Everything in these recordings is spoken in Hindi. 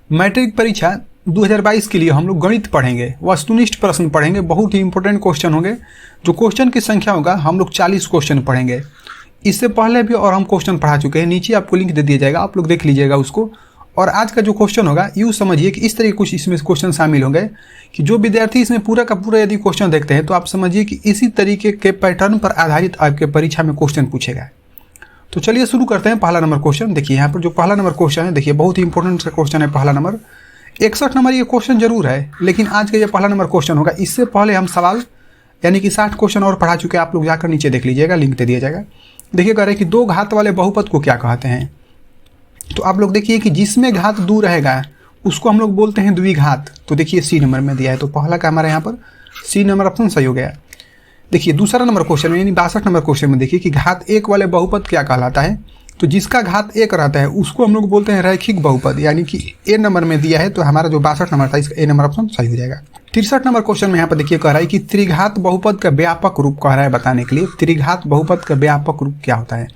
मैट्रिक परीक्षा 2022 के लिए हम लोग गणित पढ़ेंगे, वस्तुनिष्ठ प्रश्न पढ़ेंगे, बहुत ही इंपॉर्टेंट क्वेश्चन होंगे। जो क्वेश्चन की संख्या होगा हम लोग 40 क्वेश्चन पढ़ेंगे। इससे पहले भी और हम क्वेश्चन पढ़ा चुके हैं, नीचे आपको लिंक दे दिया जाएगा, आप लोग देख लीजिएगा उसको। और आज का जो क्वेश्चन होगा यूँ समझिए कि इस तरह के कुछ इसमें क्वेश्चन शामिल होंगे कि जो विद्यार्थी इसमें पूरा का पूरा यदि क्वेश्चन देखते हैं तो आप समझिए कि इसी तरीके के पैटर्न पर आधारित आपके परीक्षा में क्वेश्चन पूछेगा। तो चलिए शुरू करते हैं। पहला नंबर क्वेश्चन देखिए, यहाँ पर जो पहला नंबर क्वेश्चन है देखिए, बहुत ही इंपॉर्टेंट सा क्वेश्चन है। पहला नंबर 61 नंबर ये क्वेश्चन जरूर है, लेकिन आज का ये पहला नंबर क्वेश्चन होगा। इससे पहले हम सवाल यानी कि 60 क्वेश्चन और पढ़ा चुके हैं, आप लोग जाकर नीचे देख लीजिएगा, लिंक दे दिया जाएगा। देखिए कह रहे हैं कि दो घात वाले बहुपद को क्या कहते हैं। तो आप लोग देखिए कि जिसमें घात दूर रहेगा उसको हम लोग बोलते हैं द्विघात। तो देखिए सी नंबर में दिया है, तो पहला का हमारे यहाँ पर सी नंबर ऑप्शन सही हो गया। देखिए दूसरा नंबर क्वेश्चन में यानी 62 नंबर क्वेश्चन में देखिए कि घात एक वाले बहुपद क्या कहलाता है। तो जिसका घात एक रहता है उसको हम लोग बोलते हैं रैखिक बहुपद, यानी कि ए नंबर में दिया है। तो हमारा जो 62 नंबर था इसका ए नंबर ऑप्शन सही हो जाएगा। 63 नंबर क्वेश्चन में यहाँ पर देखिए कह रहा है कि त्रिघात बहुपद का व्यापक रूप कह रहा है बताने के लिए। त्रिघात बहुपद का व्यापक रूप क्या होता है।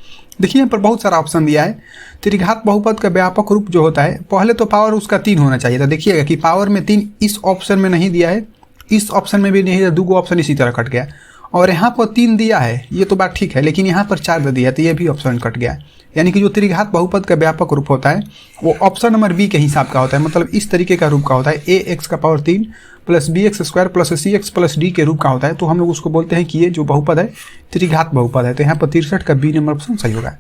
देखिए यहाँ पर बहुत सारा ऑप्शन दिया है। त्रिघात बहुपद का व्यापक रूप जो होता है, पहले तो पावर उसका 3 होना चाहिए था। देखिएगा कि पावर में 3 इस ऑप्शन में नहीं दिया है, इस ऑप्शन में भी नहीं दिया, 2 ऑप्शन इसी तरह कट गया। और यहाँ पर 3 दिया है, ये तो बात ठीक है, लेकिन यहाँ पर 4 दे दिया तो ये भी ऑप्शन कट गया। यानी कि जो त्रिघात बहुपद का व्यापक रूप होता है वो ऑप्शन नंबर बी के हिसाब का होता है, मतलब इस तरीके का रूप का होता है। ax का power 3 plus bx square plus cx plus d के रूप का होता है। तो हम लोग उसको बोलते हैं कि ये जो बहुपद है त्रिघात बहुपद है। तो यहाँ पर 63 का बी नंबर ऑप्शन सही होगा।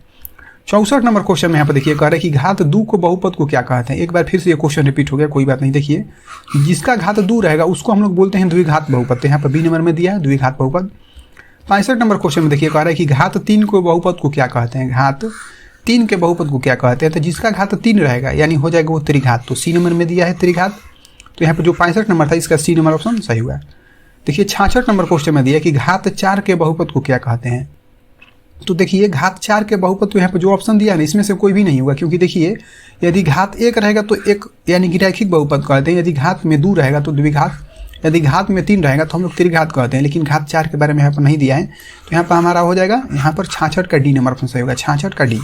64 नंबर क्वेश्चन में यहाँ पर देखिए कह रहे हैं कि घात 2 को बहुपद को क्या कहते हैं। एक बार फिर से ये क्वेश्चन रिपीट हो गया, कोई बात नहीं। देखिए जिसका घात 2 रहेगा उसको हम लोग बोलते हैं द्विघात बहुपद। तो यहाँ पर बी नंबर में दिया है द्विघात बहुपद। 65 नंबर क्वेश्चन में देखिए कह रहा है कि घात 3 को बहुपद को क्या कहते हैं। घात 3 के बहुपद को क्या कहते हैं। तो जिसका घात 3 रहेगा यानी हो जाएगा वो त्रिघात। तो सी नंबर में दिया है त्रिघात। तो यहाँ पर जो 65 नंबर था इसका सी नंबर ऑप्शन सही हुआ। देखिए 66 नंबर क्वेश्चन में दिया कि घात 4 के बहुपद को क्या कहते हैं। तो देखिए घात 4 के बहुपद, तो यहाँ पर जो ऑप्शन दिया है इसमें से कोई भी नहीं होगा, क्योंकि देखिए यदि घात 1 रहेगा तो एक यानी कि रैखिक बहुपद कहते हैं, यदि घात में 2 रहेगा तो द्विघात, यदि घात में 3 रहेगा तो हम लोग त्रिघात कहते हैं। लेकिन घात 4 के बारे में यहाँ पर नहीं दिया है, तो यहाँ पर हमारा हो जाएगा यहाँ पर 66 का डी नंबर ऑप्शन सही होगा, 66 का डी।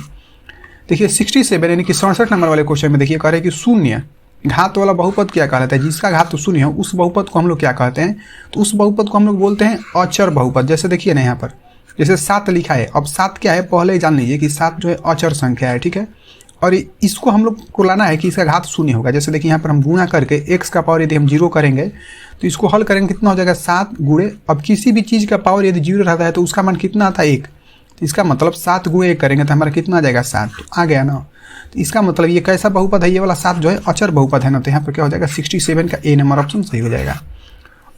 देखिए 67 यानी कि 67 नंबर वाले क्वेश्चन में देखिए कह रहे हैं कि शून्य घात वाला बहुपद क्या कहलाता है। जिसका घात तो शून्य हो उस बहुपद को हम लोग क्या कहते हैं। तो उस बहुपद को हम लोग बोलते हैं अचर बहुपद। जैसे देखिए ना यहाँ पर जैसे 7 लिखा है, अब 7 क्या है पहले ही जान लीजिए कि 7 जो है अचर संख्या है, ठीक है। और इसको हम लोग को लाना है कि इसका घात शून्य होगा। जैसे देखिए यहाँ पर हम गुणा करके x का पावर यदि हम 0 करेंगे तो इसको हल करेंगे कितना हो जाएगा 7 गुणे, अब किसी भी चीज़ का पावर यदि 0 रहता है तो उसका मान कितना आता है 1। तो इसका मतलब 7 गुणे 1 करेंगे तो हमारा कितना आ जाएगा 7। तो आ गया ना। तो इसका मतलब ये कैसा बहुपद है, ये वाला 7 जो है अचर बहुपद है ना। तो यहाँ पर क्या हो जाएगा 67 का ए नंबर ऑप्शन सही हो जाएगा।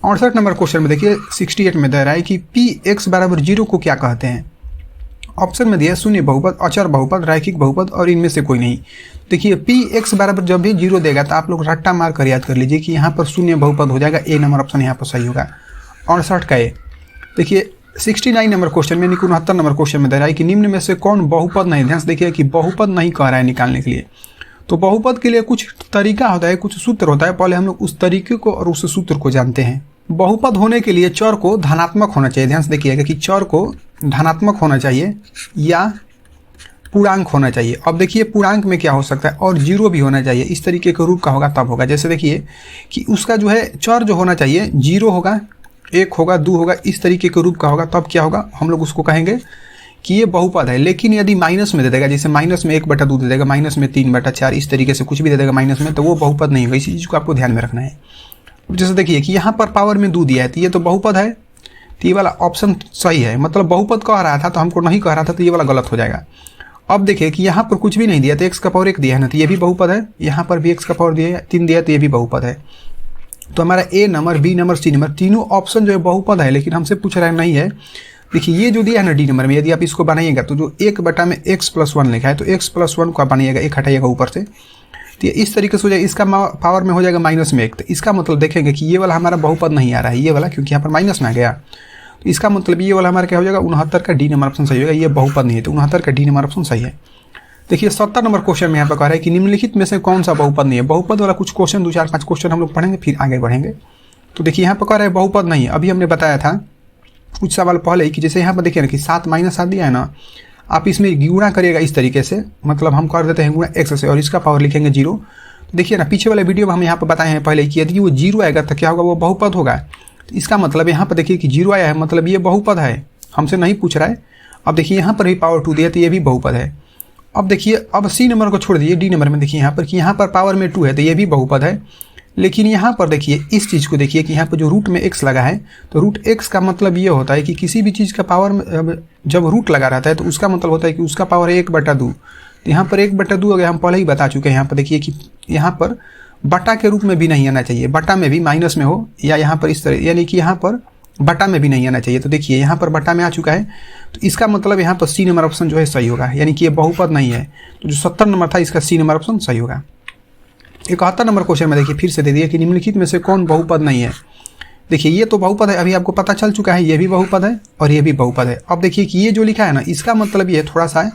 68 नंबर क्वेश्चन में देखिए 68 में दे रहा है कि px बराबर 0 को क्या कहते हैं। ऑप्शन में दिया शून्य बहुपद, अचर बहुपद, रैखिक बहुपद और इनमें से कोई नहीं। देखिए px बराबर जब भी 0 देगा तो आप लोग रट्टा मार कर याद कर लीजिए कि यहाँ पर शून्य बहुपद हो जाएगा, ए नंबर ऑप्शन यहाँ पर सही होगा। 68 का ए। देखिए 69 नंबर क्वेश्चन में 69 नंबर क्वेश्चन में दे रहा है कि निम्न में से कौन बहुपद नहीं। ध्यान से देखिए कि बहुपद नहीं कह रहा है निकालने के लिए। तो बहुपद के लिए कुछ तरीका होता है, कुछ सूत्र होता है, पहले हम लोग उस तरीके को और उस सूत्र को जानते हैं। बहुपद होने के लिए चर को धनात्मक होना चाहिए। ध्यान से देखिएगा कि चर को धनात्मक होना चाहिए या पूर्णांक होना चाहिए। अब देखिए पूर्णांक में क्या हो सकता है, और 0 भी होना चाहिए, इस तरीके के रूप का होगा तब होगा। जैसे देखिए कि उसका जो है चर जो होना चाहिए 0 होगा, 1 होगा, 2 होगा, इस तरीके के रूप का होगा, तब क्या होगा हम लोग उसको कहेंगे कि ये बहुपद है। लेकिन यदि माइनस में दे देगा, जैसे माइनस में 1/2 दे देगा, माइनस में 3/4, इस तरीके से कुछ भी दे देगा माइनस में, तो वो बहुपद नहीं होगा। इसी चीज़ को आपको ध्यान में रखना है। जैसे देखिए कि यहाँ पर पावर में 2 दिया है तो ये तो बहुपद है, तो ये वाला ऑप्शन सही है। मतलब बहुपद कह रहा था तो हमको नहीं कह रहा था, तो ये वाला गलत हो जाएगा। अब देखिए कि यहाँ पर कुछ भी नहीं दिया तो x का पावर 1 दिया है ना, तो ये भी बहुपद है। यहाँ पर भी x का पावर दिया है 3 दिया तो ये भी बहुपद है। तो हमारा A number, B number, C number तीनों ऑप्शन जो है बहुपद है, लेकिन हमसे पूछ रहा है नहीं है। देखिए ये जो दिया है ना डी नंबर में, यदि आप इसको बनाइएगा तो जो 1 में x+1 लिखा है तो x+1 को बनाइएगा, 1 हटाइएगा ऊपर से, तो इस तरीके से हो जाएगा। इसका पावर में हो जाएगा -1। तो इसका मतलब देखेंगे कि ये वाला हमारा बहुपद नहीं आ रहा है, ये वाला, क्योंकि यहाँ पर माइनस में आ गया। तो इसका मतलब ये वाला हमारा क्या हो जाएगा 69 का डी नंबर ऑप्शन सही होगा। ये बहुपद नहीं है तो 69 का डी नंबर ऑप्शन सही है। देखिए 70 नंबर क्वेश्चन में यहाँ पर कह रहा है कि निम्नलिखित में से कौन सा बहुपद नहीं है। बहुपद वाला कुछ क्वेश्चन 2, 4, 5 क्वेश्चन हम लोग पढ़ेंगे फिर आगे बढ़ेंगे। तो देखिए यहाँ पर कह रहा है बहुपद नहीं है। अभी हमने बताया था कुछ सवाल पहले ही कि जैसे यहाँ पर देखिए ना कि 7 - 7 दिया है ना, आप इसमें गुणा करिएगा इस तरीके से, मतलब हम कर देते हैं गुणा x से और इसका पावर लिखेंगे 0। देखिए ना, पीछे वाले वीडियो में हम यहाँ पर बताए हैं पहले कि यदि वो 0 आएगा तो क्या होगा, वो बहुपद होगा। तो इसका मतलब यहाँ पर देखिए कि 0 आया है, मतलब ये बहुपद है, हमसे नहीं पूछ रहा है। अब देखिए यहाँ पर भी पावर 2 दिया तो ये भी बहुपद है। अब देखिए, अब सी नंबर को छोड़ दीजिए, डी नंबर में देखिए यहाँ पर कि यहाँ पर पावर में 2 है तो ये भी बहुपद है। लेकिन यहाँ पर देखिए इस चीज़ को देखिए कि यहाँ पर जो रूट में x लगा है, तो रूट x का मतलब ये होता है कि किसी भी चीज़ का पावर में जब रूट लगा रहता है तो उसका मतलब होता है कि उसका पावर 1/2। तो यहाँ पर 1/2 अगर हम पहले ही बता चुके हैं। यहाँ पर देखिए कि यहाँ पर बटा के रूप में भी नहीं आना चाहिए, बटा में भी माइनस में हो, या यहाँ पर इस तरह, यानी कि यहाँ पर बटा में भी नहीं आना चाहिए। तो देखिए यहाँ पर बटा में आ चुका है, तो इसका मतलब यहाँ पर सी नंबर ऑप्शन जो है सही होगा, यानी कि ये बहुपद नहीं है। तो जो 70 नंबर था इसका सी नंबर ऑप्शन सही होगा। 71 नंबर क्वेश्चन में देखिए फिर से दे दिया कि निम्नलिखित में से कौन बहुपद नहीं है। देखिए ये तो बहुपद है, अभी आपको पता चल चुका है, ये भी बहुपद है और ये भी बहुपद है। अब देखिए कि ये जो लिखा है ना, इसका मतलब ये थोड़ा सा है,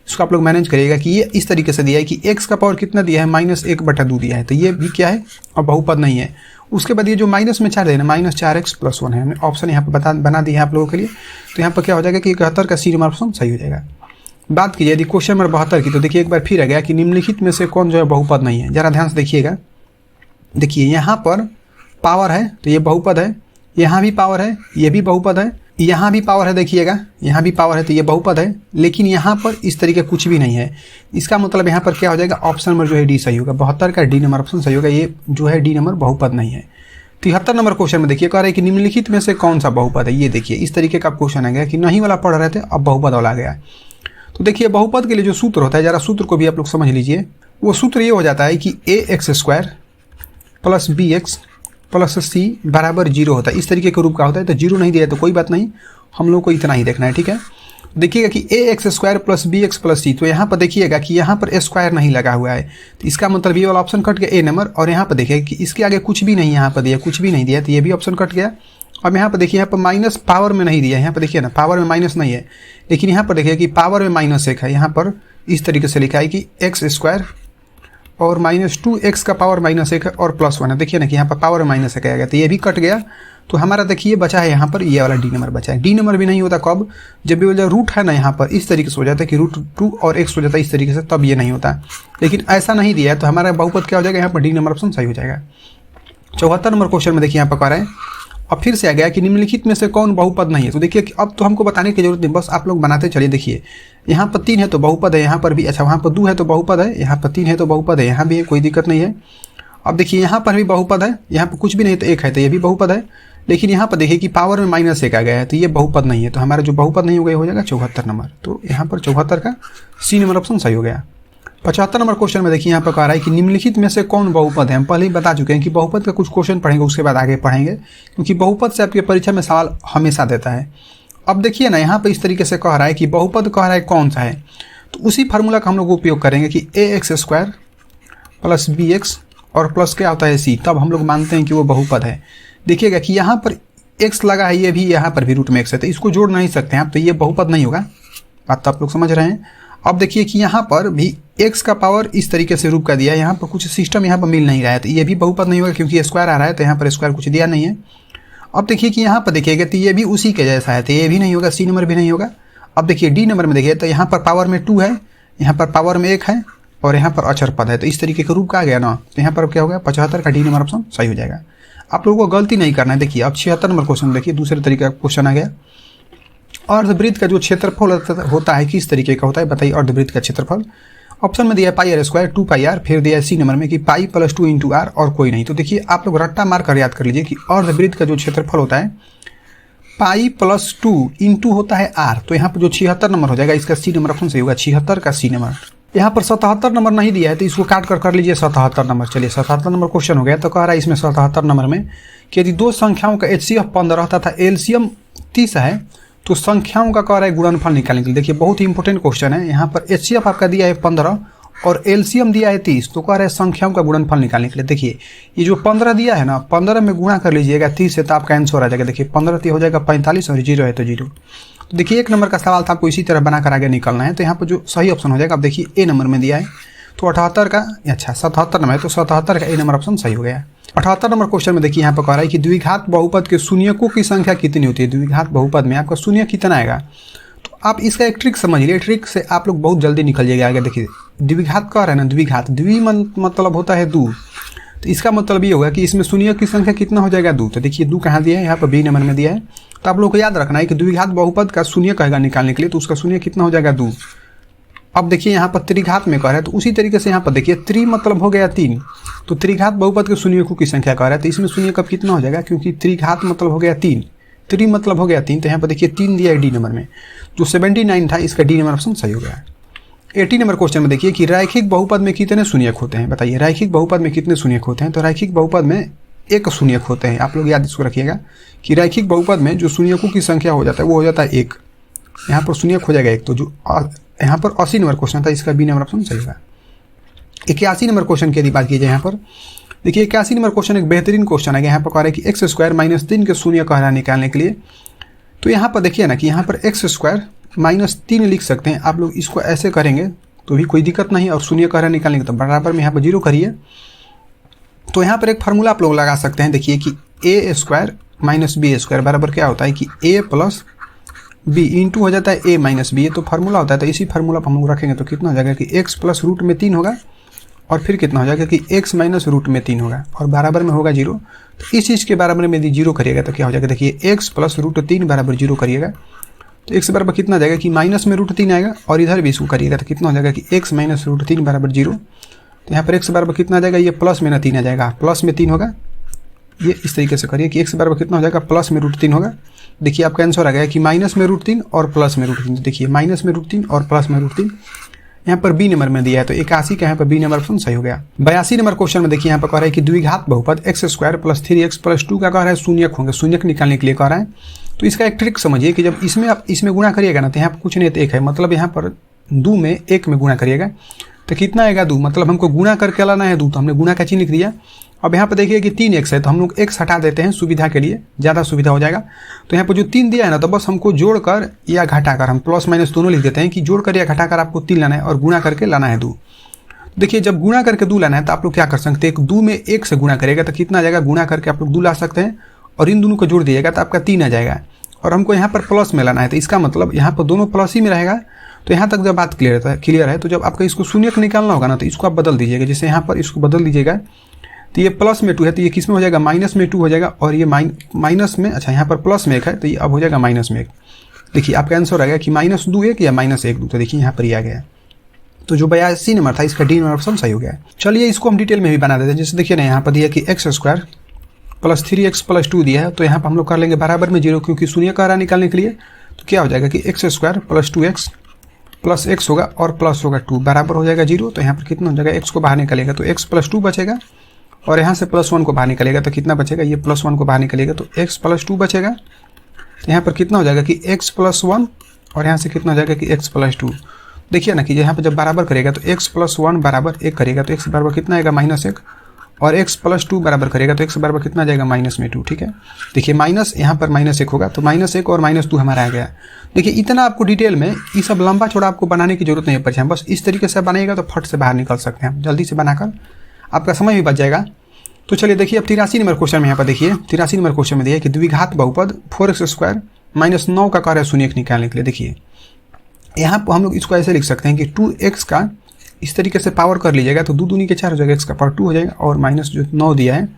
इसको आप लोग मैनेज करिएगा कि ये इस तरीके से दिया है कि x का पावर कितना दिया है, -1/2 दिया है, तो ये भी क्या है, और बहुपद नहीं है। उसके बाद ये जो माइनस में 4 देना, -4x + 1 है, हमने ऑप्शन यहाँ पर बना दिया है आप लोगों के लिए। तो यहाँ पर क्या हो जाएगा कि 71 का सी नंबर ऑप्शन सही हो जाएगा। बात कीजिए यदि क्वेश्चन नंबर 72 की, तो देखिए एक बार फिर आ गया कि निम्नलिखित में से कौन जो है बहुपद नहीं है। जरा ध्यान से देखिएगा, देखिए यहाँ पर पावर है तो ये बहुपद है, यहाँ भी पावर है, ये भी बहुपद है, यहाँ भी पावर है, देखिएगा यहाँ भी पावर है तो ये बहुपद है। लेकिन यहाँ पर इस तरीके कुछ भी नहीं है। इसका मतलब यहाँ पर क्या हो जाएगा, ऑप्शन नंबर जो है डी सही होगा, 72 का डी नंबर ऑप्शन सही होगा। ये जो है डी नंबर बहुपद नहीं है। 73 नंबर क्वेश्चन में देखिए कह रहे हैं कि निम्नलिखित में से कौन सा बहुपद है। ये देखिए इस तरीके का क्वेश्चन आ गया कि नहीं वाला पढ़ रहे थे, अब बहुपद वाला आ गया। तो देखिए बहुपद के लिए जो सूत्र होता है, जरा सूत्र को भी आप लोग समझ लीजिए। वो सूत्र ये हो जाता है कि ax² + bx + c = 0 होता है। इस तरीके के रूप का होता है। तो 0 नहीं दिया तो कोई बात नहीं, हम लोग को इतना ही देखना है, ठीक है। देखिएगा कि ax² + bx + c, तो यहाँ पर देखिएगा कि यहाँ पर स्क्वायर नहीं लगा हुआ है, तो इसका मतलब ये वाला ऑप्शन कट गया, ए नंबर। और यहाँ पर देखिए कि इसके आगे कुछ भी नहीं यहाँ पर दिया, कुछ भी नहीं दिया, तो ये भी ऑप्शन कट गया। अब यहाँ पर देखिए, यहाँ पर माइनस पावर में नहीं दिया, यहाँ पर देखिए ना पावर में माइनस नहीं है, लेकिन यहाँ पर देखिए कि पावर में -1 है। यहाँ पर इस तरीके से लिखा है कि x² और -2x का पावर -1 है और +1 है। देखिए ना कि यहाँ पर पावर में -1 आ गया, तो ये भी कट गया। तो हमारा देखिए बचा है यहाँ पर ये वाला डी नंबर बचा है। डी नंबर भी नहीं होता कब, जब भी रूट है ना यहाँ पर इस तरीके से हो जाता है कि √2 और x हो जाता है इस तरीके से, तब ये नहीं होता। लेकिन ऐसा नहीं दिया है तो हमारा बहुपद क्या हो जाएगा, यहाँ पर डी नंबर ऑप्शन सही हो जाएगा। 74 नंबर क्वेश्चन में देखिए यहाँ पर कह रहे हैं, अब फिर से आ गया कि निम्नलिखित में से कौन बहुपद नहीं है। तो देखिए अब तो हमको बताने की जरूरत नहीं, बस आप लोग बनाते चलिए। देखिए यहाँ पर 3 है तो बहुपद है, यहाँ पर भी, अच्छा वहाँ पर 2 है तो बहुपद है, यहाँ पर 3 है तो बहुपद है, यहाँ भी है, कोई दिक्कत नहीं है। अब देखिए यहाँ पर भी बहुपद है, यहाँ पर कुछ भी नहीं तो 1 है तो ये भी बहुपद है। लेकिन यहाँ पर देखिए कि पावर में -1 आ गया है तो ये बहुपद नहीं है। तो हमारा जो बहुपद नहीं होगा ये हो जाएगा 74 नंबर। तो यहाँ पर 74 का सी नंबर ऑप्शन सही हो गया। 75 नंबर क्वेश्चन में देखिए यहाँ पर कह रहा है कि निम्नलिखित में से कौन बहुपद है। हम पहले ही बता चुके हैं कि बहुपद का कुछ क्वेश्चन पढ़ेंगे, उसके बाद आगे पढ़ेंगे, क्योंकि बहुपद से आपके परीक्षा में सवाल हमेशा देता है। अब देखिए ना यहाँ पर इस तरीके से कह रहा है कि बहुपद कह रहा है कौन सा है, तो उसी फार्मूला का हम लोग उपयोग करेंगे कि ax² + bx और प्लस क्या होता है c, तब हम लोग मानते हैं कि वो बहुपद है। देखिएगा कि यहाँ पर x लगा है, ये भी यहाँ पर भी रूट में x है, तो इसको जोड़ नहीं सकते हैं आप, तो ये बहुपद नहीं होगा। बात तो आप लोग समझ रहे हैं। अब देखिए कि यहाँ पर भी x का पावर इस तरीके से रूप का दिया है, यहाँ पर कुछ सिस्टम यहाँ पर मिल नहीं रहा है, तो ये भी बहुपद नहीं होगा क्योंकि स्क्वायर आ रहा है, तो यहाँ पर स्क्वायर कुछ दिया नहीं है। अब देखिए कि यहाँ पर देखिएगा तो ये भी उसी के जैसा है, तो ये भी नहीं होगा, सी नंबर भी नहीं होगा। अब देखिए डी नंबर में देखिए तो यहाँ पर पावर में 2 है, यहाँ पर पावर में 1 है और यहाँ पर अचर पद है, तो इस तरीके का रूप का आ गया ना, तो यहाँ पर क्या हो गया 75 का डी नंबर ऑप्शन सही हो जाएगा। आप लोगों को गलती नहीं करना है। देखिए अब 76 नंबर क्वेश्चन देखिए, दूसरे तरीके का क्वेश्चन आ गया। अर्धवृत्त का जो क्षेत्रफल होता है किस तरीके का होता है बताइए। अर्धवृत्त का क्षेत्रफल ऑप्शन में दिया πr², 2πr, फिर दिया सी नंबर में कि π + 2 × r और कोई नहीं। तो देखिए आप लोग रट्टा मार कर याद कर लीजिए कि अर्धवृत्त का जो क्षेत्रफल होता है π + 2 × होता है r, तो यहाँ पर जो 76 नंबर हो जाएगा इसका सी नंबर ऑप्शन सही होगा, 76 का सी नंबर। यहाँ पर 77 नंबर नहीं दिया है तो इसको काट कर लीजिए 77 नंबर। चलिए 77 नंबर क्वेश्चन हो गया। तो कह रहा है इसमें 77 नंबर में कि यदि दो संख्याओं का HCF 15 तथा एलसीएम 30 है तो संख्याओं का कह रहा है गुणनफल निकालने के लिए। देखिए बहुत ही इंपॉर्टेंट क्वेश्चन है। यहाँ पर HCF आपका दिया है 15 और एलसीएम दिया है 30, तो कह रहा है संख्याओं का गुणनफल निकालने के लिए। देखिए ये जो 15 दिया है ना, 15 में गुणा कर लीजिएगा 30 से, तो आपका आंसर आ जाएगा। देखिए 15 हो जाएगा 45 और 0 है तो 0। तो देखिए 1 नंबर का सवाल था, आपको इसी तरह बनाकर आगे निकलना है। तो यहाँ पर जो सही ऑप्शन हो जाएगा, अब देखिए ए नंबर में दिया है तो 78 का, अच्छा 77 नंबर है तो 77 का ए नंबर ऑप्शन सही हो गया। 78 नंबर क्वेश्चन में देखिए यहाँ पर कह रहा है कि द्विघात बहुपद के शून्यकों की संख्या कितनी होती है। द्विघात बहुपद में आपका शून्य कितना आएगा, तो आप इसका एक ट्रिक समझ लीजिए। ट्रिक से आप लोग बहुत जल्दी निकल जाएगा आगे। देखिए द्विघात कह रहे हैं ना, द्विघात, मतलब होता है 2, तो इसका मतलब ये होगा कि इसमें शून्य की संख्या कितना हो जाएगा 2। तो देखिए 2 कहाँ दिया है, यहाँ पर बी नंबर में दिया है। तो आप लोग को याद रखना है कि द्विघात बहुपद का शून्य कहेगा निकालने के लिए, तो उसका शून्य कितना हो जाएगा 2। अब देखिए यहाँ पर त्रिघात में कह रहा है, तो उसी तरीके से यहाँ पर देखिए त्रि मतलब हो गया 3, तो त्रिघात बहुपद के शून्यकों की संख्या कह रहा है, तो इसमें शून्य कब कितना हो जाएगा, क्योंकि त्रिघात मतलब हो गया 3, त्रि मतलब हो गया 3, तो यहाँ पर देखिए 3 दिया है डी नंबर में, जो 79 था, इसका डी नंबर ऑप्शन सही हो गया। 80 नंबर क्वेश्चन में देखिए कि रैखिक बहुपद में कितने शून्यक होते हैं, बताइए रैखिक बहुपद में कितने शून्यक होते हैं। तो रैखिक बहुपद में एक शून्यक होते हैं, आप लोग याद इसको रखिएगा कि रैखिक बहुपद में जो शून्यकों की संख्या हो जाता है वो हो जाता है 1, यहाँ पर शून्यक हो जाएगा 1, तो जो यहाँ पर 80 नंबर क्वेश्चन था, इसका बी नंबर ऑप्शन सही होगा। 81 नंबर क्वेश्चन की यदि बात की जाए, यहाँ पर देखिए 81 नंबर क्वेश्चन एक बेहतरीन क्वेश्चन है। यहाँ पर कह रहा है कि x² -3 के शून्य कह रहा है निकालने के लिए। तो यहाँ पर देखिए ना कि यहाँ पर x² -3 लिख सकते हैं, आप लोग इसको ऐसे करेंगे तो भी कोई दिक्कत नहीं, और शून्य कह रहा है निकालने के तो बराबर में यहाँ पर 0 करिए। तो यहाँ पर एक फार्मूला आप लोग लगा सकते हैं, देखिए कि a² - b² बराबर क्या होता है कि a + b इंटू हो जाता है a - b, ये तो फार्मूला होता है। तो इसी फार्मूला पर हम लोग रखेंगे तो कितना हो जाएगा कि x + √3 होगा, और फिर कितना हो जाएगा कि x - √3 होगा, और बराबर में होगा 0। तो इस चीज़ के बराबर में यदि 0 करिएगा तो क्या हो जाएगा, देखिए x + √3 बराबर 0 करिएगा तो x बराबर कितना आ जाएगा कि माइनस में √3 आएगा, और इधर भी इसको करिएगा तो कितना हो जाएगा कि x - √3 बराबर 0। तो यहाँ पर x बराबर कितना आ जाएगा, ये प्लस में ना 3 आ जाएगा, प्लस में 3 होगा। ये इस तरीके से करिए कि x बराबर कितना हो जाएगा, प्लस में √3 होगा। देखिए आपका आंसर आ गया कि माइनस में √3 और प्लस में √3। तो देखिए माइनस में √3 और प्लस में √3 यहाँ पर बी नंबर में दिया है, तो 81 का यहाँ पर बी नंबर ऑप्शन सही हो गया। 82 नंबर क्वेश्चन में देखिए यहाँ पर कह रहा है कि द्विघात बहुपद x² + 3x + 2 का कह रहा है शून्यक होंगे, शून्यक निकालने के लिए कह रहा है। तो इसका एक ट्रिक समझिए कि जब इसमें आप इसमें गुणा करिएगा ना, तो यहाँ पर कुछ नहीं तो 1 है, मतलब यहाँ पर 2 में 1 में गुणा करिएगा तो कितना आएगा 2, मतलब हमको गुणा करके लाना है 2, तो हमने गुणा का चिन्ह लिख दिया। अब यहाँ पर देखिए कि 3x है, तो हम लोग x हटा देते हैं सुविधा के लिए, ज़्यादा सुविधा हो जाएगा। तो यहाँ पर जो 3 दिया है ना, तो बस हमको जोड़कर या घटाकर, हम प्लस माइनस दोनों लिख देते हैं कि जोड़कर या घटाकर आपको 3 लाना है और गुणा करके लाना है 2। देखिए जब गुणा करके 2 लाना है तो आप लोग क्या कर सकते हैं, 2 में 1 से गुणा करेगा तो कितना आ जाएगा, गुणा करके आप लोग 2 ला सकते हैं, और इन दोनों को जोड़ दिएगा तो आपका 3 आ जाएगा। और हमको यहाँ पर प्लस में लाना है, तो इसका मतलब यहाँ पर दोनों प्लस ही में रहेगा। तो यहाँ तक जब बात क्लियर है, तो जब आपका इसको शून्यक निकालना होगा ना, तो इसको आप बदल दीजिएगा, जैसे यहाँ पर इसको बदल दीजिएगा, तो ये प्लस में 2 है तो ये किस में हो जाएगा, माइनस में 2 हो जाएगा, और ये माइनस में, अच्छा यहाँ पर प्लस में 1 है तो ये अब हो जाएगा माइनस में 1। देखिए आपका आंसर आ गया कि -2 1 या -1 2, तो देखिए यहाँ पर ही आ गया। तो जो 82 नंबर था, इसका डी नंबर ऑप्शन सही हो गया। चलिए इसको हम डिटेल में भी बना देते हैं। जैसे देखिए ना यहाँ पर दिया कि x² + 3x + 2 दिया है, तो यहाँ पर हम लोग कर लेंगे बराबर में 0, क्योंकि शून्य कह रहा है निकालने के लिए। तो क्या हो जाएगा कि x² + 2x + x होगा और प्लस होगा 2 बराबर हो जाएगा 0। तो यहाँ पर कितना हो जाएगा, x को बाहर निकालेगा तो x + 2 बचेगा, और यहाँ से +1 को बाहर निकलेगा तो कितना बचेगा, ये +1 को बाहर निकलेगा तो x + 2 बचेगा। तो यहाँ पर कितना हो जाएगा कि x + 1, और यहाँ से कितना हो जाएगा कि x + 2। देखिए ना कि यहाँ पर जब बराबर करेगा तो x + 1 बराबर 1 करेगा तो x बराबर कितना आएगा, -1, और x + 2 बराबर करेगा तो x बराबर कितना आ जाएगा, -2। ठीक है, देखिए माइनस यहाँ पर -1 होगा, तो -1 और -2 हमारा आ गया। देखिए इतना आपको डिटेल में ये सब लंबा चौड़ा आपको बनाने की जरूरत नहीं है परीक्षा में, बस इस तरीके से बनाइएगा तो फट से बाहर निकल सकते हैं, जल्दी से बनाकर आपका समय भी बच जाएगा। तो चलिए देखिए अब 83 नंबर क्वेश्चन में यहाँ पर देखिए 83 नंबर क्वेश्चन में दिया है कि द्विघात बहुपद 4x² - 9 का कार्य शून्यक निकालने के लिए। देखिए यहाँ पर हम लोग इसको ऐसे लिख सकते हैं कि 2x का इस तरीके से पावर कर लीजिएगा तो 2 दूनी के 4 हो जाएगा, x का पावर 2 हो जाएगा, और माइनस जो 9 दिया है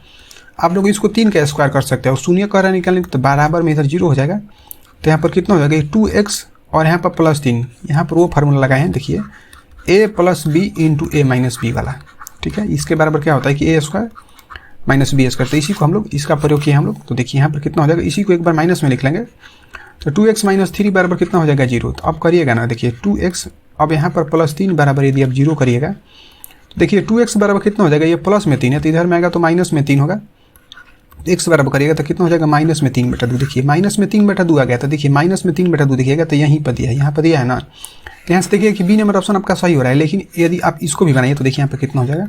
आप लोग इसको 3 का स्क्वायर कर सकते हैं, और शून्य कार्य निकालने तो बराबर में इधर 0 हो जाएगा। तो यहाँ पर कितना हो जाएगा, 2x और यहाँ पर +3, यहाँ पर वो फार्मूला लगाए हैं देखिए a + b × a - b वाला। ठीक है, इसके बराबर क्या होता है कि a² - b²। तो इसी को हम लोग इसका प्रयोग किए हम लोग। तो देखिए यहाँ पर कितना हो जाएगा, इसी को एक बार माइनस में लिख लेंगे तो 2x - 3 बराबर कितना हो जाएगा, 0। तो अब करिएगा ना, देखिए 2x, अब यहाँ पर +3 बराबर यदि आप 0 करिएगा तो देखिए 2x बराबर कितना हो जाएगा, ये प्लस में 3 है तो इधर में आएगा तो -3 होगा। x बराबर करिएगा तो कितना हो जाएगा, -3/2। देखिए -3/2 आ गया, तो देखिए -3/2 दिखिएगा तो यहीं पर दिया है, यहाँ पर दिया है ना। तो यहाँ से देखिए कि बी नंबर ऑप्शन आपका सही हो रहा है। लेकिन यदि आप इसको भी बनाइए तो देखिए यहाँ पर कितना हो जाएगा,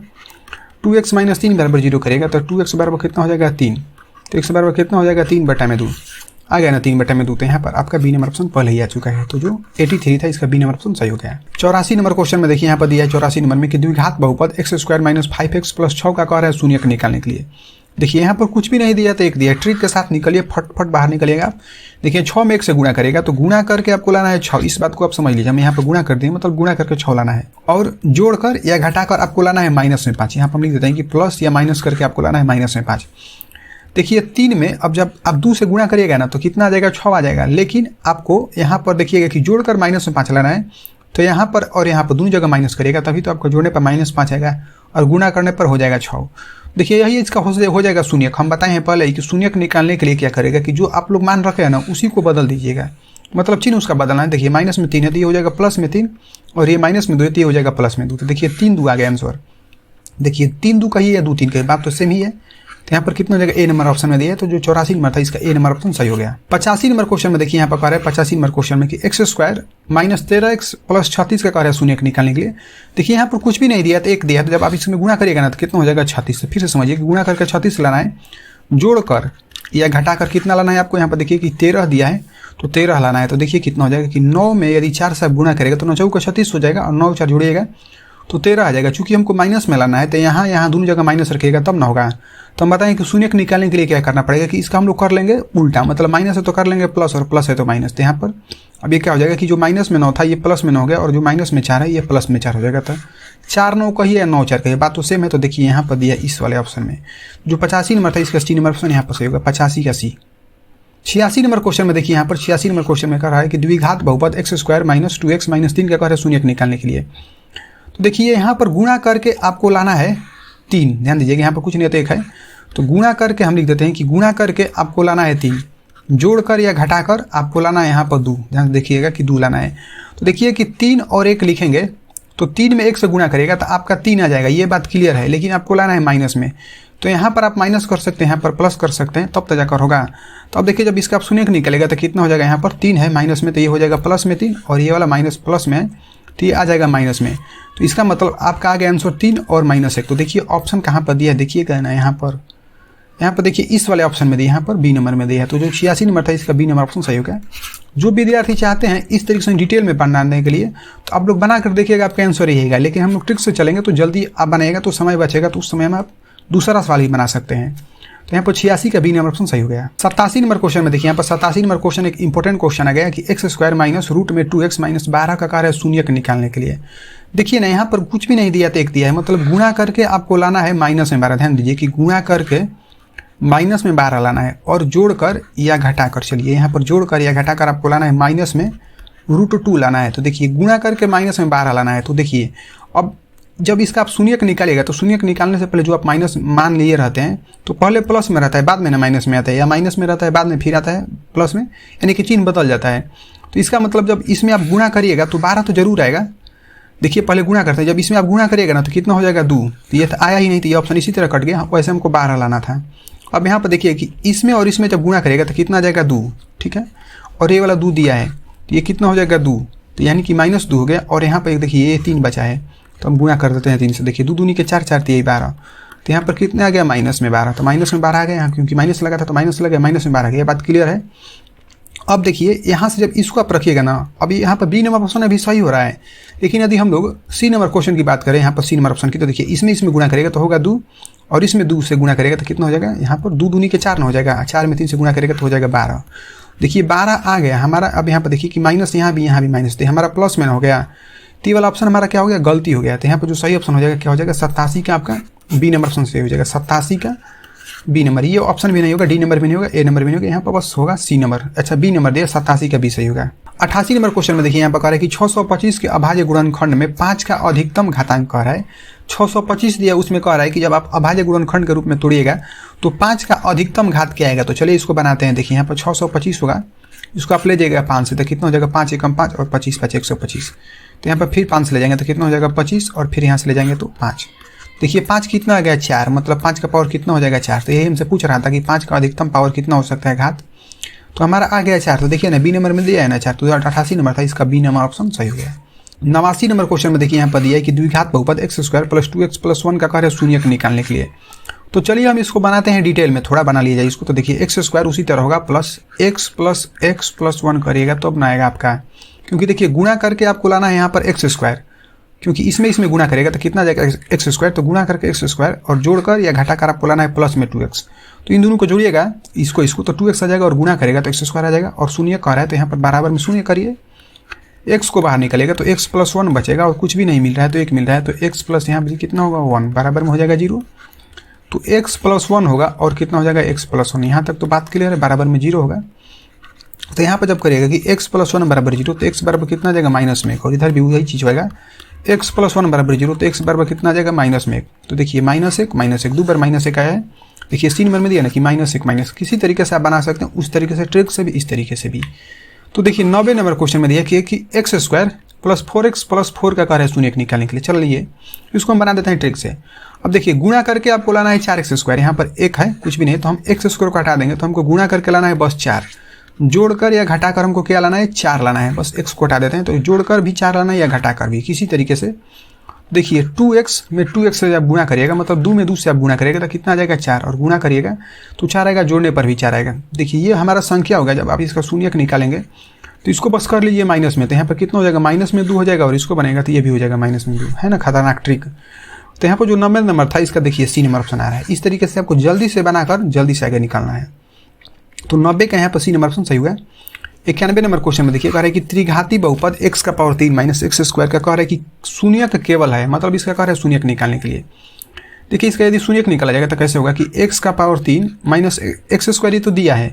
2x - 3 बराबर 0 करेगा तो 2x बराबर कितना हो जाएगा, 3। तो x बराबर कितना हो जाएगा, 3/2 आ गया ना, 3/2। तो यहाँ पर आपका बी नंबर ऑप्शन पहले ही आ चुका है। तो जो 83 था इसका बी नंबर ऑप्शन सही हो गया है। 84 नंबर क्वेश्चन में देखिए यहाँ पर दिया है 84 नंबर में कि द्विघात बहुपद x² - 5x + 6 का कह रहा है शून्यक निकालने के लिए। देखिए यहाँ पर कुछ भी नहीं दिया तो 1 दिया, ट्रिक के साथ निकलिए, फटफट बाहर निकलिएगा आप। देखिए 6 में 1 से गुणा करेगा तो गुणा करके आपको लाना है 6, इस बात को आप समझ लीजिए। हम यहाँ पर गुणा कर दिए मतलब गुणा करके 6 लाना है, और जोड़कर या घटाकर आपको लाना है माइनस में 5। यहाँ पर हम लिख देते हैं कि प्लस या माइनस करके आपको लाना है माइनस में 5। देखिए 3 में अब जब आप 2 से गुणा करिएगा ना तो कितना आ जाएगा, 6 आ जाएगा, लेकिन आपको यहाँ पर देखिएगा कि जोड़कर माइनस में 5 लाना है, तो यहाँ पर और यहाँ पर दोनों जगह माइनस करिएगा तभी तो आपको जोड़ने पर -5 आएगा और गुणा करने पर हो जाएगा 6। देखिए यही इसका हो जाएगा शून्यक। हम बताए हैं पहले कि शून्यक निकालने के लिए क्या करेगा कि जो आप लोग मान रखे हैं ना उसी को बदल दीजिएगा, मतलब चिन्ह उसका बदलना है। देखिए माइनस में 3 है तो ये हो जाएगा प्लस में 3, और ये माइनस में 2 है तो ये हो जाएगा प्लस में 2। तो देखिए 3 2 आ गया आंसर। देखिए 3 2 कहिए या 2 3 कहिए, बात तो सेम ही है। तो यहाँ पर कितना हो जाएगा, ए नंबर ऑप्शन में दिया है, तो जो 84 नंबर था इसका ए नंबर ऑप्शन सही हो गया। 85 नंबर क्वेश्चन में देखिए यहाँ पर कह रहा है 85 नंबर क्वेश्चन में कि x² - 13x + 36 का कह रहा है शून्यक निकालने के लिए। देखिए यहाँ पर कुछ भी नहीं दिया तो 1 दिया, तो जब आप इसमें गुणा करिएगा ना तो कितना हो जाएगा 36। फिर से समझिए कि गुणा करके 36 लाना है, जोड़कर या घटाकर कितना लाना है आपको। यहाँ पर देखिए कि 13 दिया है तो 13 लाना है, तो देखिए कितना हो जाएगा कि 9 में यदि 4 से गुणा करेगा तो 9 चौका 36 हो जाएगा, और 9 4 जोड़िएगा तो 13 आ जाएगा। चूंकि हमको माइनस में लाना है तो यहाँ दोनों जगह माइनस रखिएगा तब ना होगा। तो हम बताएं कि शून्यक निकालने के लिए क्या करना पड़ेगा कि इसका हम लोग कर लेंगे उल्टा, मतलब माइनस है तो कर लेंगे प्लस, और प्लस है तो माइनस। तो यहाँ पर अब ये क्या हो जाएगा कि जो माइनस में 9 था ये प्लस में 9 हो गया, और जो माइनस में 4 है ये प्लस में 4 हो जाएगा। तो 4 9 कहिए या 9 4 कहिए, बात तो सेम है। तो देखिए यहाँ पर दिया इस वाले ऑप्शन में जो 85 नंबर था इसका C नंबर ऑप्शन यहाँ पर सही होगा, 85 का C। 86 नंबर क्वेश्चन में देखिए यहाँ पर 86 नंबर क्वेश्चन में कह रहा है कि द्विघात बहुपद x² - 2x - 3 का कह रहा है शून्यक निकालने के लिए। तो देखिए यहाँ पर गुणा करके आपको लाना है 3, ध्यान दीजिएगा यहाँ पर कुछ नहीं है तो 1 है, तो गुणा करके हम लिख देते हैं कि गुणा करके आपको लाना है 3, जोड़कर या घटाकर आपको लाना है यहाँ पर 2, ध्यान देखिएगा कि 2 लाना है। तो देखिए कि 3 और 1 लिखेंगे तो 3 में 1 से गुणा करेगा तो आपका 3 आ जाएगा, ये बात क्लियर है। लेकिन आपको लाना है माइनस में, तो यहाँ पर आप माइनस कर सकते हैं, यहाँ पर प्लस कर सकते हैं, तब तो जाकर होगा। तो अब देखिए जब इसका आप शून्यक निकलेगा तो कितना हो जाएगा, यहाँ पर 3 है माइनस में तो ये हो जाएगा प्लस में 3, और ये वाला माइनस प्लस में है तो ये आ जाएगा माइनस में। तो इसका मतलब आपका आ गया आंसर 3 और -1। तो देखिए ऑप्शन कहाँ पर दिया है, देखिएगा ना यहाँ पर देखिए इस वाले ऑप्शन में दिया, यहाँ पर बी नंबर में दिया है। तो जो 86 नंबर था इसका बी नंबर ऑप्शन सही हो गया। जो विद्यार्थी चाहते हैं इस तरीके से डिटेल में बनाने के लिए तो आप लोग बना कर देखिएगा, आपका आंसर यही है। लेकिन हम लोग ट्रिक से चलेंगे तो जल्दी आप बनाएगा तो समय बचेगा, तो उस समय में आप दूसरा सवाल ही बना सकते हैं। तो यहाँ पर 86 का बी नंबर ऑप्शन सही हो गया। 87 नंबर क्वेश्चन में देखिए यहाँ पर 87 नंबर क्वेश्चन एक इंपॉर्टेंट क्वेश्चन आ गया कि x² - √2x - 12 का कार्य शून्यक निकालने के लिए। देखिए ना यहाँ पर कुछ भी नहीं दिया तो 1 दिया है, मतलब गुणा करके आपको लाना है -12। ध्यान दीजिए कि गुणा करके -12 लाना है, और जोड़कर या घटाकर, चलिए यहाँ पर जोड़कर या घटाकर आपको लाना है -√2 लाना है। तो देखिए गुणा करके -12 लाना है। तो देखिए अब जब इसका आप शून्यक निकालिएगा तो शून्यक निकालने से पहले जो आप माइनस मान लिए रहते हैं तो पहले प्लस में रहता है बाद में ना माइनस में आता है, या माइनस में रहता है बाद में फिर आता है प्लस में, यानी कि चिन्ह बदल जाता है। तो इसका मतलब जब इसमें आप गुणा करिएगा तो 12 तो जरूर आएगा। देखिए पहले गुणा करते हैं, जब इसमें आप गुणा करिएगा ना तो कितना हो जाएगा 2, तो ये आया ही नहीं, तो ये ऑप्शन इसी तरह कट गया। वैसे हमको 12 लाना था। अब यहाँ पर देखिए कि इसमें और इसमें जब गुणा करेगा तो कितना आ जाएगा 2, ठीक है, और ये वाला 2 दिया है तो ये कितना हो जाएगा 2, तो यानी कि -2 हो गया। और यहाँ पर देखिए ये 3 बचा है तो हम गुणा कर देते हैं 3 से। देखिए 2 दूनी के 4 4 3 12, तो यहाँ पर कितना आ गया -12, तो -12 आ गया यहाँ, क्योंकि माइनस लगा था तो माइनस लगा, -12 आ गया। ये बात क्लियर है। अब देखिए यहाँ से जब इसको आप रखिएगा ना, अभी यहाँ पर बी नंबर ऑप्शन अभी सही हो रहा है, लेकिन यदि हम लोग सी नंबर क्वेश्चन की बात करें, यहाँ पर सी नंबर ऑप्शन की, तो देखिए इसमें गुणा करेगा तो होगा 2, और इसमें 2 से गुणा करेगा तो कितना हो जाएगा, यहाँ पर 2 दूनी के 4 ना हो जाएगा, 4 में 3 से गुणा करेगा तो हो जाएगा 12। देखिए 12 आ गया हमारा। अब यहाँ पर देखिए कि माइनस यहाँ भी माइनस थे, हमारा प्लस में हो गया, तो ये वाला ऑप्शन हमारा क्या हो गया, गलती हो गया। तो यहाँ पर जो सही ऑप्शन हो जाएगा क्या हो जाएगा, 87 का आपका बी नंबर ऑप्शन सही हो जाएगा, 87 का बी नंबर। ये ऑप्शन भी नहीं होगा, डी नंबर भी नहीं होगा, ए नंबर भी नहीं होगा, यहाँ पर बस होगा सी नंबर। अच्छा बी नंबर दिया, 87 का बी सही होगा। 88 नंबर क्वेश्चन में देखिए यहाँ पर कह रहा है कि 625 के अभाज्य गुणनखंड में 5 का अधिकतम घातांक कह रहा है। 625 दिया, उसमें कह रहा है कि जब आप अभाज्य गुणनखंड के रूप में तोड़िएगा तो 5 का अधिकतम घात क्या आएगा। तो चलिए इसको बनाते हैं। देखिए यहाँ पर 625 होगा, इसको आप ले जाइएगा 5 से, तो कितना हो जाएगा, 5 एकम 5 और 25 5 125। तो यहाँ पर फिर 5 से ले जाएंगे तो कितना हो जाएगा 25, और फिर यहाँ से ले जाएंगे तो 5। देखिए 5 कितना आ गया 4, मतलब 5 का पावर कितना हो जाएगा 4। तो यही हमसे पूछ रहा था कि 5 का अधिकतम पावर कितना हो सकता है घात, तो हमारा आ गया 4। तो देखिए ना बी नंबर में दिया है ना 4, तो 88 नंबर था, इसका बी नंबर ऑप्शन सही हो गया। 89 नंबर क्वेश्चन में देखिए यहाँ पर दिया है कि द्विघात बहुपद x² + 2x + 1 का कार्य शून्यक निकालने के लिए। तो चलिए हम इसको बनाते हैं डिटेल में, थोड़ा बना लीजिए इसको। तो देखिए x² उसी तरह होगा, प्लस x + x + 1 करिएगा तो अब ना आएगा आपका, क्योंकि देखिए गुणा करके आपको लाना है यहाँ पर x², क्योंकि इसमें गुना करेगा तो कितना जाएगा एक्स स्क्वायर, तो गुना करके एक्स स्क्वायर और जोड़कर या घटाकर आपको लाना है प्लस में 2x। तो इन दोनों को जोड़िएगा इसको तो 2x आ जाएगा और गुना करेगा तो एक्स स्क्वायर आ जाएगा और शून्य कह रहा है तो यहाँ पर बराबर में शून्य करिए, x को बाहर निकलेगा तो x + 1 बचेगा और कुछ भी नहीं मिल रहा है तो 1 मिल रहा है तो x प्लस यहाँ पर कितना होगा 1 बराबर में हो जाएगा 0। तो x + 1 होगा और कितना हो जाएगा x + 1, यहाँ तक तो बात क्लियर है, बराबर में 0 होगा। तो यहाँ पर जब करिएगा कि x + 1 बराबर 0 तो x बराबर कितना जाएगा -1 और इधर भी वही चीज़ होगा x + 1 बराबर 0 तो x बराबर कितना जाएगा -1। तो देखिए -1 2 बार -1 आया है, देखिए 3 नंबर में दिया ना कि -1 किसी तरीके से आप बना सकते हैं, उस तरीके से ट्रिक से भी इस तरीके से भी। तो देखिए 90 नंबर क्वेश्चन में दिया कि x² + 4x + 4 का कार्य शून्य निकालने के लिए। चलिए इसको हम बना देते हैं ट्रिक से। अब देखिए गुणा करके आपको लाना है 4x², यहाँ पर 1 है कुछ भी नहीं तो हम x² को हटा देंगे, तो हमको गुणा करके लाना है बस 4, जोड़कर या घटाकर हमको क्या लाना है 4 लाना है, बस x को हटा देते हैं तो जोड़कर भी 4 लाना है या घटाकर भी किसी तरीके से। देखिए 2x में 2x से आप गुणा करिएगा मतलब 2 में 2 से आप गुणा करिएगा तो कितना आ जाएगा 4 और गुणा करिएगा तो 4 आएगा, जोड़ने पर भी 4 आएगा। देखिए ये हमारा संख्या होगा, जब आप इसका शून्य निकालेंगे तो इसको बस कर लीजिए माइनस में, तो यहाँ पर कितना हो जाएगा -2 हो जाएगा और इसको बनेगा तो ये भी हो जाएगा -2, है ना खतरनाक ट्रिक। तो यहाँ पर जो नंबर था इसका देखिए C नंबर ऑप्शन आ रहा है। इस तरीके से आपको जल्दी से बनाकर जल्दी से आगे निकालना है। तो 90 का यहाँ पर C नंबर ऑप्शन सही हुआ। 91 नंबर क्वेश्चन में देखिए कह रहा है कि त्रिघाती बहुपद x³ - x² का कह रहा है कि शून्यक केवल है, मतलब इसका कह रहा है शून्यक निकालने के लिए। देखिए इसका यदि शून्यक निकाला जाएगा तो कैसे होगा कि x³ - x² तो दिया है,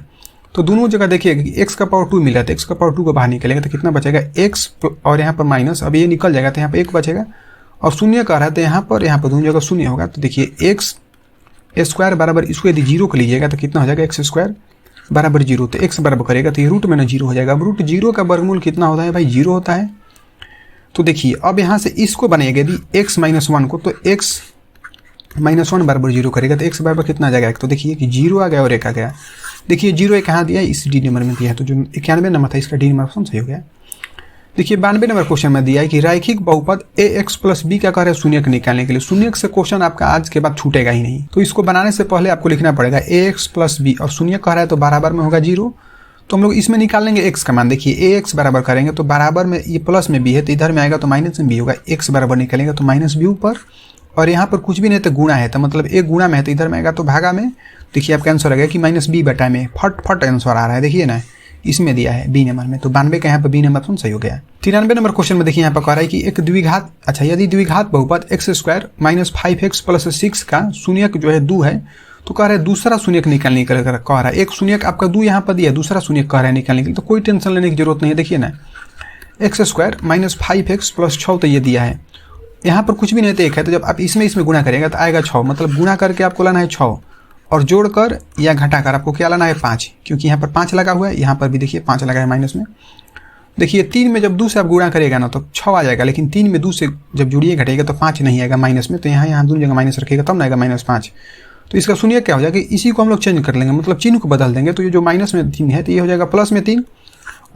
तो दोनों जगह देखिए x² मिल रहा है तो x² को बाहर निकलेगा तो कितना बचेगा x और यहाँ पर माइनस, अब ये निकल जाएगा तो यहाँ पर 1 बचेगा और शून्य कह रहा है तो यहाँ पर दोनों जगह शून्य होगा। तो देखिए x² बराबर इसको यदि 0 को लीजिएगा तो कितना हो जाएगा x² बराबर 0, तो x बराबर करेगा तो ये रूट में ना 0 हो जाएगा। अब रूट 0 का वर्गमूल कितना होता है भाई 0 होता है। तो देखिए अब यहाँ से इसको बनाएगा यदि x - 1 को तो x - 1 बराबर 0 करेगा तो x बराबर कितना आ जाएगा, तो देखिए कि 0 आ गया और 1 आ गया। देखिए 0 1 कहाँ दिया है, इस D नंबर में दिया है, तो जो 91 नंबर था इसका D नंबर ऑप्शन सही हो गया। देखिए 92 नंबर क्वेश्चन में दिया है कि रैखिक बहुपद ax + b का कार्य शून्यक निकालने के लिए। शून्यक से क्वेश्चन आपका आज के बाद छूटेगा ही नहीं, तो इसको बनाने से पहले आपको लिखना पड़ेगा ax + b और शून्यक कह रहा है तो बराबर में होगा 0, तो हम लोग इसमें निकाल लेंगे x का मान। देखिए ax बराबर करेंगे तो बराबर में ये प्लस में b है तो इधर में आएगा तो माइनस में b होगा, x बराबर निकालेंगे तो -b ऊपर और यहाँ पर कुछ भी नहीं तो गुणा है तो मतलब एक गुणा में है तो इधर में आएगा तो भागा में। देखिए आपका आंसर आ गया कि -b में फट आंसर आ रहा है, देखिए ना इसमें दिया है B नंबर में, तो 92 का यहाँ पर B नंबर ऑप्शन सही हो गया। 93 नंबर क्वेश्चन में देखिए यहाँ पर कह रहा है कि एक द्विघात यदि द्विघात बहुपद x² - 5x + 6 का शून्यक जो है 2 है तो कह रहा है दूसरा शून्यक निकालने के लिए कह रहा है। एक शून्यक आपका 2 यहाँ पर दिया, दूसरा शून्यक कह रहा है निकालने के लिए, तो कोई टेंशन लेने की जरूरत नहीं है। देखिए ना x² - 5x + 6 तो ये दिया है, यहाँ पर कुछ भी नहीं तो 1 है, तो जब आप इसमें गुणा करेगा तो आएगा 6, मतलब गुणा करके आपको लाना है 6 और जोड़कर या घटाकर आपको क्या लाना है 5, क्योंकि यहाँ पर 5 लगा हुआ है, यहाँ पर भी देखिए 5 लगा है माइनस में। देखिए 3 में जब 2 से आप गुणा करेगा ना तो 6 आ जाएगा, लेकिन 3 में 2 से जब जुड़िए घटेगा तो 5 नहीं आएगा माइनस में, तो यहाँ दोनों जगह माइनस रखेगा तब ना आएगा -5। तो इसका शून्य क्या हो जाएगा, इसी को हम लोग चेंज कर लेंगे, मतलब चिन्ह को बदल देंगे। तो ये जो माइनस में 3 है तो ये हो जाएगा प्लस में 3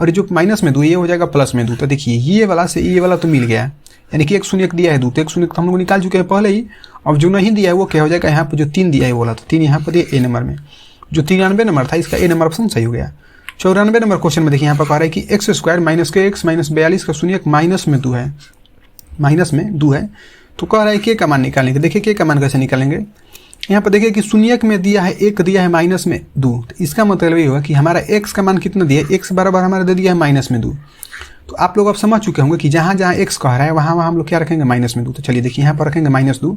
और ये जो माइनस में 2 ये हो जाएगा प्लस में 2। तो देखिए ये वाला से ये वाला तो मिल गया, यानी कि एक शून्यक दिया है 2, तो एक शून्यक हम लोग निकाल चुके हैं पहले ही। अब जो नहीं दिया है वो क्या हो जाएगा, यहाँ पर जो 3 दिया है बोला तो 3 यहाँ पर दिया A नंबर में, जो 93 नंबर था इसका A नंबर ऑप्शन सही हो गया। 94 नंबर क्वेश्चन में देखिए यहाँ पर कह रहा है कि x² - kx - 42 का शून्यक माइनस में 2 है, तो कह रहा है k का मान निकालेंगे। देखिए k का मान कैसे निकालेंगे, यहाँ पर देखिए कि शून्यक में दिया है 1 दिया है माइनस में 2, तो इसका मतलब ये होगा कि हमारा x का मान कितना दिया है, x बराबर हमारा दे दिया है -2। तो आप लोग अब समझ चुके होंगे कि जहाँ जहाँ x कह रहा है वहाँ हम लोग क्या रखेंगे -2। तो चलिए देखिए यहाँ पर रखेंगे -2,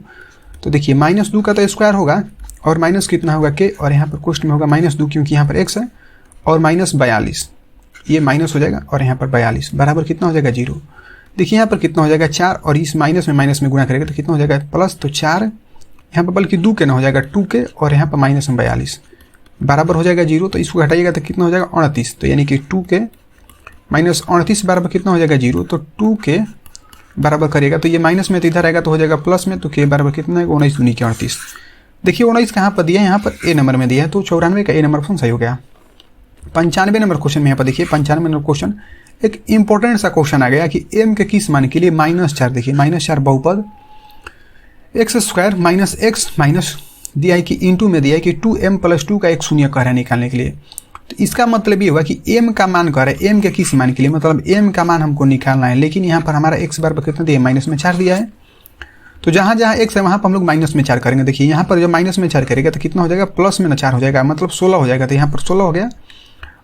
तो देखिए -2 का तो स्क्वायर होगा और माइनस कितना होगा k, और यहाँ पर कोष्ठ में होगा -2 क्योंकि यहाँ पर x है, और -42 ये माइनस हो जाएगा और यहाँ पर 42 बराबर कितना हो जाएगा 0। देखिए यहाँ पर कितना हो जाएगा 4 और इस माइनस में गुणा करेगा तो कितना हो जाएगा प्लस, तो 4 यहाँ पर बल्कि 2 के ना हो जाएगा 2 के और यहाँ पर -42 बराबर हो जाएगा 0। तो इसको घटाइएगा तो कितना हो जाएगा 29, तो यानी कि 2 के -29 बराबर कितना हो जाएगा 0। तो 2 के बराबर करिएगा तो ये माइनस में तो इधर आएगा तो हो जाएगा प्लस में, तो के बराबर कितना है 19 दूनी के 38। देखिए 19 कहाँ पर दिया है, यहाँ पर A नंबर में दिया है, तो 94 का A नंबर ऑप्शन सही हो गया। 95 नंबर क्वेश्चन में यहाँ पर देखिए 95 नंबर क्वेश्चन एक इंपॉर्टेंट सा क्वेश्चन आ गया कि m के किस मान के लिए -4, देखिए -4 बहुपद x² - x माइनस दिया है कि इंटू में दिया है कि 2m + 2 का एक शून्य कह रहा है निकालने के लिए। तो इसका मतलब ये हुआ कि m का मान कह रहे हैं, m के किस मान के लिए, मतलब m का मान हमको निकालना है, लेकिन यहाँ पर हमारा x बराबर कितना दिया है, माइनस में 4 दिया है। तो जहाँ जहाँ x है वहाँ पर हम लोग माइनस में 4 करेंगे। देखिए यहाँ पर जब माइनस में 4 करेगा तो कितना हो जाएगा, प्लस में ना 4 हो जाएगा, मतलब 16 हो जाएगा। तो यहाँ पर 16 हो गया।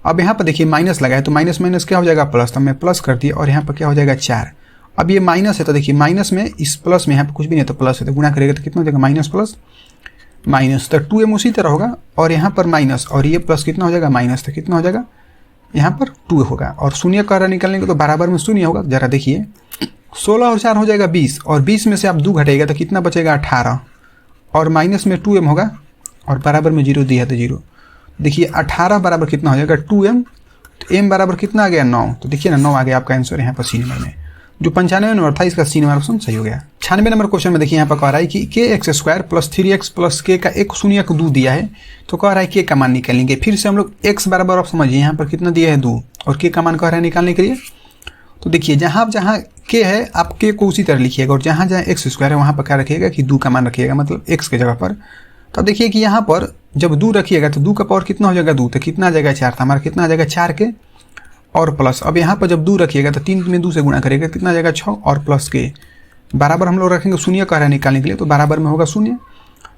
अब यहाँ पर देखिए माइनस लगा है तो माइनस माइनस क्या हो जाएगा, प्लस। तो मैं प्लस कर दिया और यहाँ पर क्या हो जाएगा 4। अब ये माइनस है तो देखिए माइनस में इस प्लस में यहाँ पर कुछ भी नहीं तो प्लस है, तो गुणा करेगा तो कितना हो जाएगा, माइनस प्लस माइनस। तो 2m उसी तरह होगा और यहाँ पर माइनस और ये प्लस कितना हो जाएगा, माइनस। तो कितना हो जाएगा, यहाँ पर 2 होगा और शून्य का निकलने के तो बराबर में शून्य होगा। जरा देखिए 16 और 4 हो जाएगा 20 और 20 में से आप 2 घटेगा तो कितना बचेगा, 18 और माइनस में 2m होगा और बराबर में 0 दिया तो 0। देखिए 18 बराबर कितना हो जाएगा, 2m। तो m बराबर कितना आ गया, 9। तो देखिए ना 9 आ गया आपका आंसर यहाँ पर सी नंबर में। जो 95 नंबर था इसका सी नंबर ऑप्शन सही हो गया। 96 नंबर क्वेश्चन में देखिए यहाँ पर कह रहा है कि kx² plus 3x plus k का एक शून्य को 2 दिया है, तो कह रहा है k का मान निकालेंगे। फिर से हम लोग x बराबर आप समझिए यहाँ पर कितना दिया है 2 और k का मान कह रहा है निकालने के लिए। तो देखिए जहाँ जहाँ k है आप k को उसी तरह लिखिएगा और जहाँ जहाँ x² है वहाँ पर क्या रखिएगा कि 2 का मान रखिएगा, मतलब x के जगह पर। तो देखिए कि यहाँ पर जब 2 रखिएगा तो 2 का पावर कितना हो जाएगा, 2। तो कितना आ जाएगा, 4। तो हमारा कितना आ जाएगा, 4 के और प्लस। अब यहाँ पर जब 2 रखिएगा तो 3 में 2 से गुणा करेगा, कितना आ जाएगा 6 और प्लस के बराबर हम लोग रखेंगे शून्य कह रहा है निकालने के लिए, तो बराबर में होगा शून्य।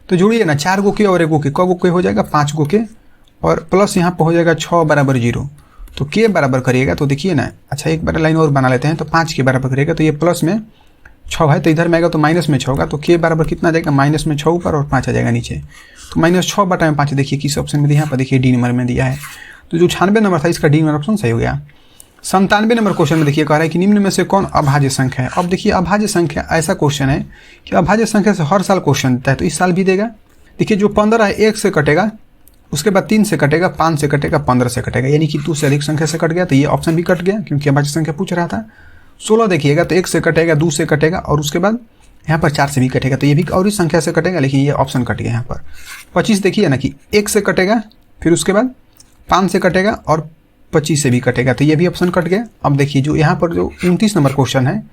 तो जोड़िए ना 4 गो के और 1 गो के, क गो के हो जाएगा 5 गो के और प्लस यहाँ पर हो जाएगा 6 बराबर 0। तो के बराबर करिएगा तो देखिए ना, अच्छा एक बार लाइन और बना लेते हैं। तो 5 के बराबर करिएगा तो ये प्लस में 6 है तो इधर में आएगा तो माइनस में 6 होगा। तो के बराबर कितना आ जाएगा, माइनस में 6 ऊपर और 5 आ जाएगा नीचे। तो -6 बटा में 5 देखिए किस ऑप्शन में दिया, यहाँ पर देखिए डी नंबर में दिया है। तो जो 96 नंबर था इसका डी नंबर ऑप्शन सही हो गया। 97 नंबर क्वेश्चन में देखिए कह रहा है कि निम्न में से कौन अभाज्य संख्या है। अब देखिए अभाज्य संख्या ऐसा क्वेश्चन है कि अभाज्य संख्या से हर साल क्वेश्चन देता है, तो इस साल भी देगा। देखिए जो 15 है 1 से कटेगा, उसके बाद 3 से कटेगा, 5 से कटेगा, 15 से कटेगा, यानी कि 2 से अधिक संख्या से कट गया। तो ये ऑप्शन भी कट गया क्योंकि अभाज्य संख्या पूछ रहा था। 16 देखिएगा तो 1 से कटेगा, 2 से कटेगा और उसके बाद यहाँ पर 4 से भी कटेगा, तो ये भी और ही संख्या से कटेगा, लेकिन ये ऑप्शन कट गया यहाँ पर। 25 देखिए ना कि 1 से कटेगा, फिर उसके बाद 5 से कटेगा और 25 से भी कटेगा, तो ये भी ऑप्शन कट गया। अब देखिए जो यहाँ पर जो 29 नंबर क्वेश्चन है,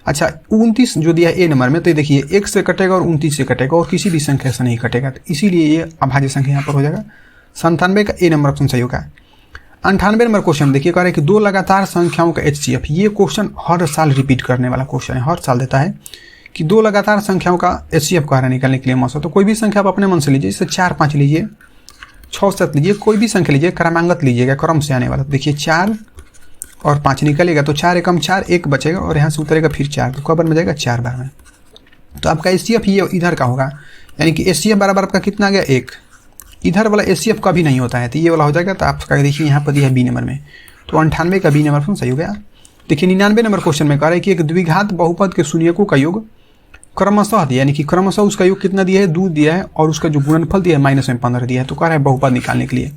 अच्छा 29 जो दिया है ए नंबर में, तो देखिए 1 से कटेगा और 29 से कटेगा और किसी भी संख्या से नहीं कटेगा, तो इसीलिए ये अभाज्य संख्या यहाँ पर हो जाएगा। 97 का ए नंबर ऑप्शन सही होगा। 98 नंबर क्वेश्चन देखिए कह रहे हैं कि 2 लगातार संख्याओं का HCF। ये क्वेश्चन हर साल रिपीट करने वाला क्वेश्चन है, हर साल देता है कि 2 लगातार संख्याओं का HCF कह रहा है निकालने के लिए मौसम। तो कोई भी संख्या आप अपने मन से लीजिए, जैसे 4 5 लीजिए, 6 7 लीजिए, कोई भी संख्या लीजिए, क्रमांगत लीजिएगा, क्रम से आने वाला। तो देखिए 4 और 5 निकलेगा तो 4 एकम 4, 1 बचेगा और यहाँ से उतरेगा फिर 4, तो कब बन जाएगा 4 बार में। तो आपका HCF ये इधर का होगा, यानी कि HCF बराबर आपका कितना आ गया 1। इधर वाला HCF कभी नहीं होता है, तो ये वाला हो जाएगा। तो आपका देखिए यहाँ पर दिया है बी नंबर में, तो 98 का बी नंबर सही हो गया। देखिए 99 नंबर क्वेश्चन में कह रहा है कि एक द्विघात बहुपद के शून्यकों का योग क्रमशः दिया, यानी कि क्रमशः उसका योग कितना दिया है, 2 दिया है और उसका जो गुणनफल दिया है -15 दिया है। तो कह रहा है बहुपद निकालने के लिए।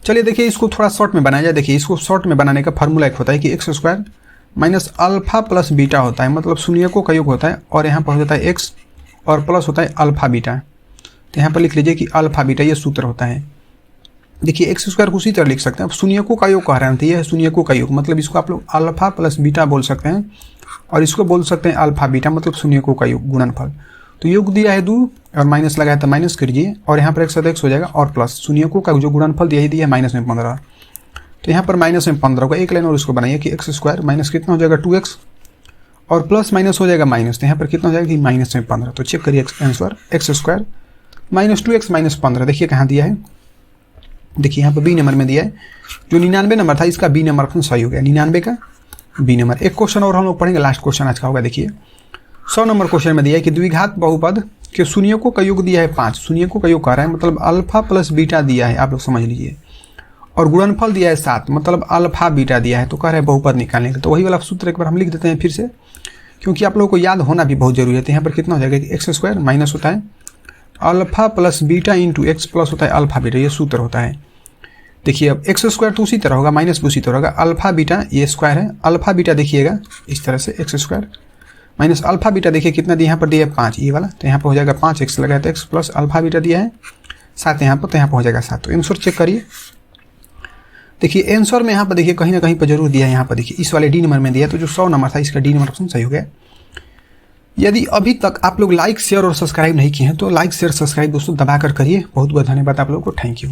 चलिए देखिए इसको थोड़ा शॉर्ट में बनाया जाए। देखिए इसको शॉर्ट में बनाने का फॉर्मूला एक होता है कि x² minus alpha plus beta होता है, मतलब शून्यकों का योग होता है और यहाँ पर हो जाता है x और प्लस होता है अल्फा बीटा। तो यहाँ पर लिख लीजिए कि अल्फा बीटा ये सूत्र होता है। देखिए x² उसी तरह लिख सकते हैं। अब शून्यकों का योग कह रहे हैं तो ये है शून्यकों का योग, मतलब इसको आप लोग अल्फा प्लस बीटा बोल सकते हैं और इसको बोल सकते हैं अल्फा बीटा, मतलब शून्यकों का योग गुणनफल। तो योग दिया है 2 और माइनस लगाया तो माइनस करिए और यहाँ पर x हो जाएगा और प्लस शून्यकों का जो गुणनफल दिया ही दिया है -15। तो यहाँ पर -15 होगा, एक लाइन और इसको बनाइए कि x² माइनस कितना हो जाएगा 2x और प्लस माइनस हो जाएगा माइनस। तो यहाँ पर कितना हो जाएगा कि -15। तो चेक करिए आंसर x² -2x -15 देखिए कहाँ दिया है। देखिए यहाँ पर बी नंबर में दिया है। जो 99 नंबर था इसका बी नंबर ऑप्शन सही हो गया, 99 का बी नंबर। एक क्वेश्चन और हम लोग पढ़ेंगे, लास्ट क्वेश्चन आज का होगा। देखिए 100 नंबर क्वेश्चन में दिया है कि द्विघात बहुपद के शून्यकों का योग दिया है 5, शून्यकों का योग कह रहा है, मतलब अल्फा प्लस बीटा दिया है, आप लोग समझ लीजिए, और गुणनफल दिया है 7, मतलब अल्फा बीटा दिया है। तो कह रहे हैं बहुपद निकालने का। तो वही वाला सूत्र एक बार हम लिख देते हैं फिर से, क्योंकि आप लोगों को याद होना भी बहुत जरूरी है। तो यहाँ पर कितना हो जाएगा कि x² माइनस होता है alpha plus beta into x plus होता है अल्फा बीटा, ये सूत्र होता है। देखिए अब x² तो उसी तरह होगा, माइनस भी उसी तरह होगा, अल्फा बीटा ये स्क्वायर है, अल्फा बीटा देखिएगा इस तरह से x² माइनस अल्फा बीटा देखिए कितना दिया, यहाँ पर दिया है 5 ये वाला, तो यहाँ पर हो जाएगा 5x लगाया तो x प्लस अल्फा बीटा दिया है 7 यहाँ पर, तो यहाँ पर हो जाएगा 7। तो आंसर चेक करिए। देखिए आंसर में यहाँ पर देखिए कहीं ना कहीं पर जरूर दिया है, यहाँ पर देखिए इस वाले डी नंबर में दिया, तो जो 100 नंबर था इसका डी नंबर ऑप्शन सही हो गया। यदि अभी तक आप लोग लाइक शेयर और सब्सक्राइब नहीं किए हैं तो लाइक शेयर सब्सक्राइब दोस्तों दबा कर करिए। बहुत बहुत धन्यवाद आप लोगों को, थैंक यू।